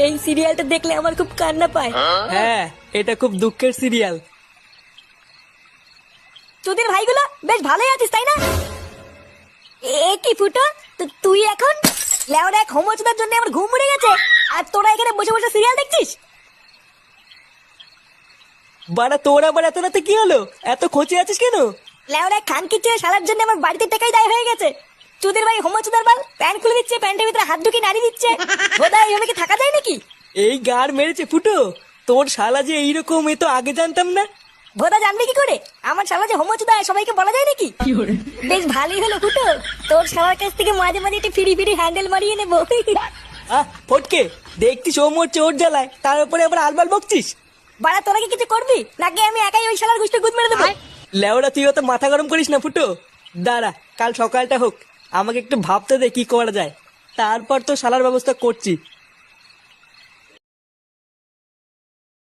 এই সিরিয়ালটা দেখলে আমার খুব কান্না পায়। হ্যাঁ, এটা খুব দুঃখের সিরিয়াল। তোদের ভাইগুলো বেশ ভালোই আছিস তাই না? এ কি ফুটো, তুই এখন লেওরা এক হোমোচোদার জন্য আমার ঘুম উড়ে গেছে, আর তোরা এখানে বসে বসে সিরিয়াল দেখছিস? বাড়া তোর আবার এত রাতে কি হলো? এত খোঁচে আছিস কেন? লেওরা খানকি ছেড়ে সারার জন্য আমার বাড়িতে টাকাই দায় হয়ে গেছে। তোদের ভাই হোমোচোদার বাল প্যান্ট খুলে দিচ্ছে, প্যান্টের ভিতরে হাত ঢুকিয়ে নাড়ি দিচ্ছে। বোধহয় এইভাবে কি থাকা যায় নাকি? এই গার মেরেছে ফুটো, তোর শালা যে এইরকম, এ তো আগে জানতাম না। ভোদা জানবে কি করে আমার শালা যে হোমোচোদা সবাইকে বলা যায় নাকি? বেশ ভালোই হলো ফুটো, তোর শালার কাছ থেকে মাঝে মাঝে একটু ফিরি ফিরি হ্যান্ডেল মারিয়ে নেবো। ফটকে, দেখতিস ও মোর চোর জ্বালায়, তার উপরে আবার আলবাল বকছিস। বাড়া তোরা কি কিছু করবি নাকি আমি একাই ওই শালার গুষ্টি গুদ মেরে দেবো? লেওড়া তুই অত মাথা গরম করিস না ফুটো। দাঁড়া, কাল সকালটা হোক, আমাকে একটু ভাবতে দে কি করা যায়, তারপর তো শালার ব্যবস্থা করছি।